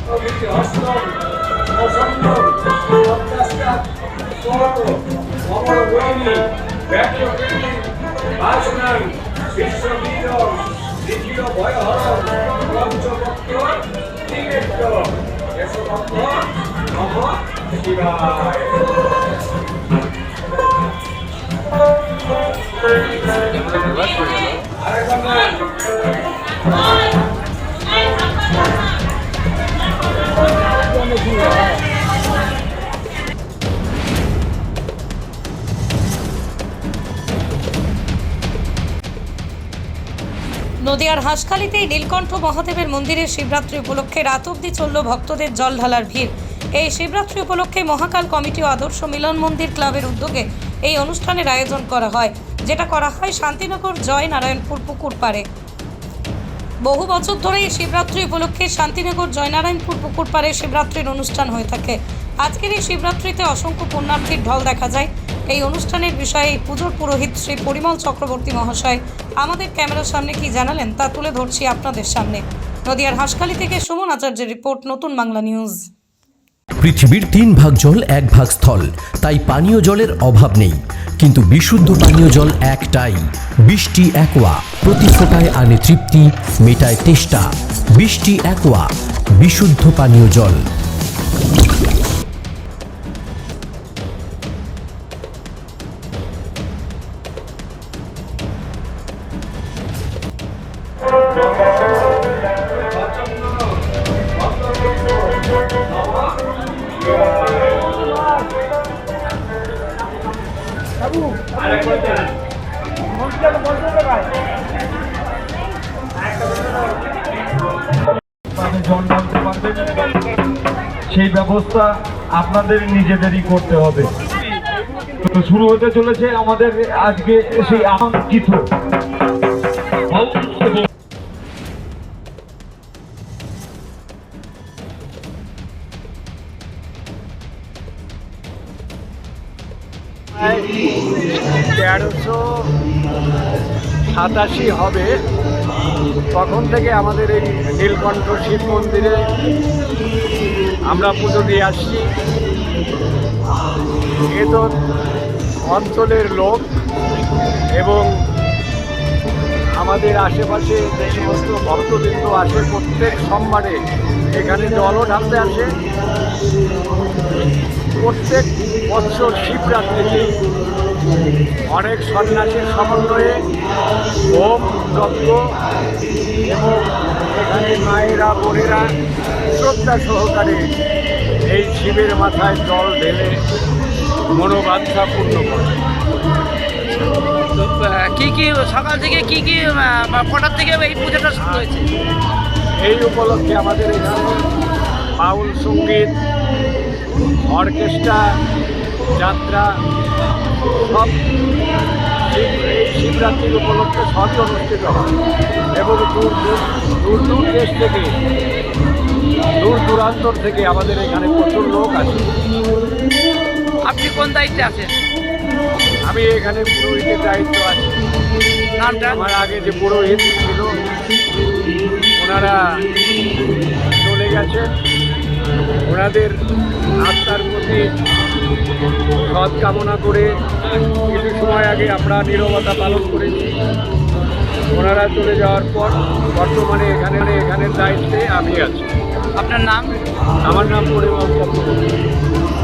প্রভৃতি হস্তম প্রসন্নম পদ্মাস্তাৎ স্তোত্র অমর বৈনী ব্যক্তকৃতি ভাষণাং বিশ্ববীরম দ্বিতীয় ভয়হরম পঞ্চভক্ত ত্রিনেত্র যশোভক্ত নম শিবায়। নদিয়ার হাঁসখালিতেই নীলকণ্ঠ মহাদেবের মন্দিরে শিবরাত্রি উপলক্ষে রাত অবধি চলল ভক্তদের জল ঢালার ভিড়। এই শিবরাত্রি উপলক্ষে মহাকাল কমিটি ও আদর্শ মিলন মন্দির ক্লাবের উদ্যোগে এই অনুষ্ঠানের আয়োজন করা হয়, যেটা করা হয় শান্তিনগর জয়নারায়ণপুর পুকুর পাড়ে। বহু বছর ধরে এই শিবরাত্রি উপলক্ষে শান্তিনগর জয়নারায়ণপুর পুকুর পাড়ে শিবরাত্রির অনুষ্ঠান হয়ে থাকে। আজকের এই শিবরাত্রিতে অসংখ্য পুণ্যার্থীর ঢল দেখা যায়। এই অনুষ্ঠানের বিষয়ে এই পুজোর পুরোহিত শ্রী পরিমল চক্রবর্তী মহাশয় আমাদের ক্যামেরার সামনে কি জানালেন তা তুলে ধরছি আপনাদের সামনে। নদিয়ার হাঁসখালি থেকে সুমন আচার্যের রিপোর্ট, নতুন বাংলা নিউজ। পৃথিবীর 3 ভাগ জল 1 ভাগ স্থল, তাই পানীয় জলের অভাব নেই। কিন্তু বিশুদ্ধ পানীয় জল একটাই, বৃষ্টি অ্যাকোয়া। প্রতি ফোঁটায় আনে তৃপ্তি, মেটায় তেষ্টা। বৃষ্টি অ্যাকোয়া, বিশুদ্ধ পানীয় জল। সেই ব্যবস্থা আপনাদের নিজেদেরই করতে হবে। তো শুরু হতে চলেছে আমাদের আজকে সেই আমন্ত্রিত $1387 হবে। তখন থেকে আমাদের এই নীলকণ্ঠ শিব মন্দিরে আমরা পুজো দিয়ে আসছি। এ তো অঞ্চলের লোক এবং আমাদের আশেপাশে যে সমস্ত ভক্তবৃন্দ আসে প্রত্যেক সোমবারে এখানে জলও ঢালতে আসে। প্রত্যেক বছর শিবরাত্রিতে অনেক সন্ন্যাসীর সমন্বয়ে হোম যজ্ঞ এবং এখানে মায়েরা বোনেরা শ্রদ্ধা সহকারে এই শিবের মাথায় জল ঢেলে মনোবাঞ্ছা পূর্ণ করে। কি কি সকাল থেকে কি কি কটার থেকে এই পুজোটা শুরু হয়েছে? এই উপলক্ষে আমাদের এখানে বাউল সঙ্গীত, অর্কেস্ট্রা, যাত্রা সব এই শিবরাত্রির উপলক্ষে সবই অনুষ্ঠিত হয় এবং দূর দূর দেশ থেকে দূর দূরান্তর থেকে আমাদের এখানে প্রচুর লোক আসে। আপনি কোন দায়িত্বে আছেন? আমি এখানে পুরোহিতের দায়িত্ব আছি। নামটা? আমার আগে যে পুরোহিত ছিল ওনারা চলে গেছেন। ওনাদের আত্মার প্রতি সৎ কামনা করে কিছু সময় আগে আমরা নীরবতা পালন করেছি। ওনারা চলে যাওয়ার পর বর্তমানে এখানের দায়িত্বে আমি আছি। আপনার নাম? আমার নাম পরিমল চক্রবর্তী।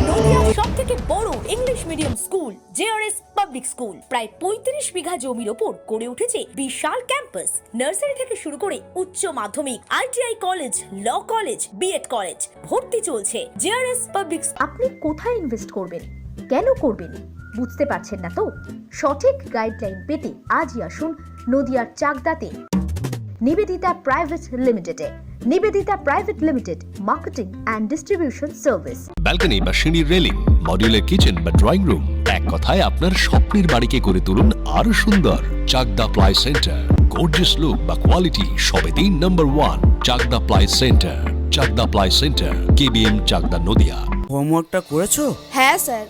নদিয়ার সবথেকে বড় English medium school JRS public school প্রায় 35 বিঘা জমির ওপর গড়ে উঠেছে বিশাল ক্যাম্পাস। নার্সারি থেকে শুরু করে উচ্চ মাধ্যমিক, ITI college, law college, BEd college ভর্তি চলছে জেআরএস পাবলিক। আপনি কোথায় ইনভেস্ট করবেন, কেন করবেন বুঝতে পারছেন না তো? সঠিক গাইডলাইন পেতে আজই আসুন নদিয়ার চাকদাতে নিবেদিতা প্রাইভেট লিমিটেডে। Nivedita private limited, marketing and distribution service. Balcony বা সিঁড়ির রেলিং, মডিউলার কিচেন বা ড্রয়িং রুম, এক কথায় আপনার স্বপ্নের বাড়িকে করে তুলুন আরো সুন্দর। Chakda ply centre, gorgeous look বা কোয়ালিটি সবে 3 নম্বর 1 Chakda ply centre. Chakda ply centre, KBM, Chakda, Nadia. হোমওয়ার্কটা করেছো? হ্যাঁ স্যার।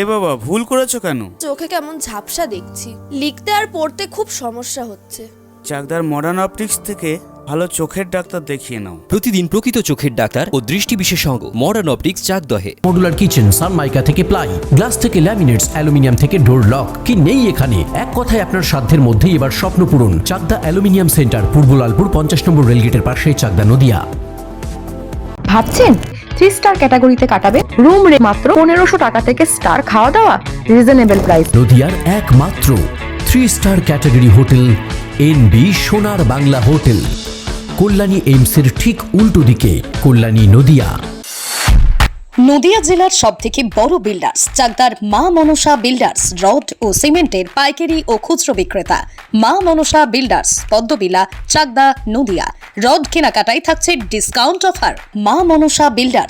এ বাবা, ভুল করেছো কেন? চোখে কেমন ঝাপসা দেখছি, লিখতে আর পড়তে খুব সমস্যা হচ্ছে। চাকদার মডার্ন অপটিক্স থেকে ভালো চোখের ডাক্তার দেখিয়ে নাও। প্রতিদিন প্রকৃত চোখের ডাক্তার ও দৃষ্টি বিশেষজ্ঞ মডার্ন অপটিক্স চাকদহে। মডুলার কিচেন, সানমাইকা থেকে প্লাই, গ্লাস থেকে ল্যামিনেটস, অ্যালুমিনিয়াম থেকে ডোর লক, কি নেই এখানে? এক কথায় আপনার সাধ্যের মধ্যেই এবার স্বপ্ন পূরণ। চাকদা অ্যালুমিনিয়াম সেন্টার, পূর্ব লালপুর 50 নম্বর রেলগেটের পাশে, চাকদা নদিয়া। ভাবছেন 3 স্টার ক্যাটাগরিতে কাটাবে? রুম রে মাত্র 1500 টাকা থেকে স্টার, খাওয়া দাওয়া রিজনেবল প্রাইস। নদিয়ার একমাত্র 3 স্টার ক্যাটাগরি হোটেল এনবি সোনার বাংলা হোটেল, কল্যাণী এইমসের ঠিক উল্টো দিকে, কল্যাণী নদিয়া। নদিয়া জেলার সবথেকে বড় বিল্ডার্স চাকদার মা মনসা বিল্ডার্স, রড ও সিমেন্টের পাইকারি ও খুচরো বিক্রেতা। মা মনসা বিল্ডার্স, পদ্মবিলা, চাকদা, নদিয়া। রড কেনাকাটায় থাকছে ডিসকাউন্ট অফার। মা মনসা বিল্ডার্স,